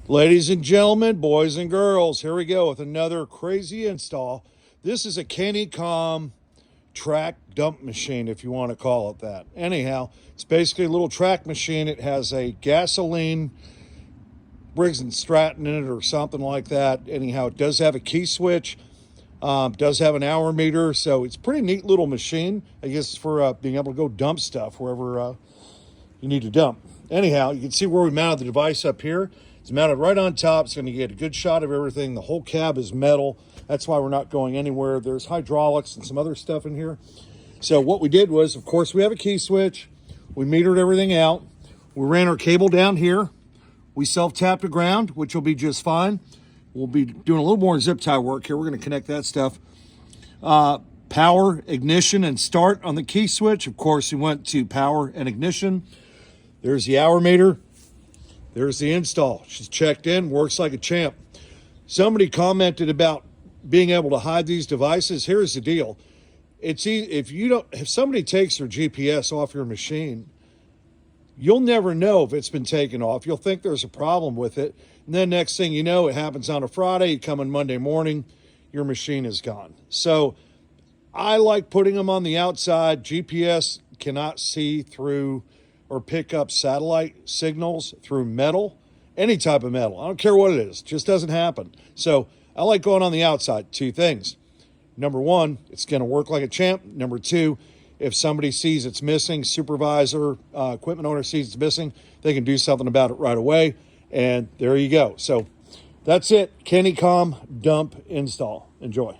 Ladies and gentlemen, boys and girls, here we go with another crazy install. This is a Canycom track dump machine, if you want to call it that. Anyhow, it's basically a little track machine. It has a gasoline Briggs and Stratton in it or something like that. Anyhow, it does have a key switch, does have an hour meter, so it's a pretty neat little machine. I guess for being able to go dump stuff wherever you need to dump. Anyhow, you can see where we mounted the device up here. It's mounted right on top. It's going to get a good shot of everything. The whole cab is metal. That's why we're not going anywhere. There's hydraulics and some other stuff in here. So what we did was, of course, we have a key switch. We metered everything out. We ran our cable down here. We self-tapped the ground, which will be just fine. We'll be doing a little more zip tie work here. We're going to connect that stuff. Power, ignition, and start on the key switch. Of course, we went to power and ignition. There's the hour meter. There's the install. She's checked in, works like a champ. Somebody commented about being able to hide these devices. Here's the deal. If somebody takes their GPS off your machine, you'll never know if it's been taken off. You'll think there's a problem with it. And then next thing you know, it happens on a Friday. You come in Monday morning, your machine is gone. So I like putting them on the outside. GPS cannot see through or pick up satellite signals through metal, any type of metal. I don't care what it is, just doesn't happen. So I like going on the outside. Two things. Number one, it's gonna work like a champ. Number two, if somebody sees it's missing, supervisor, equipment owner sees it's missing, they can do something about it right away. And there you go. So that's it, Canycom dump install. Enjoy.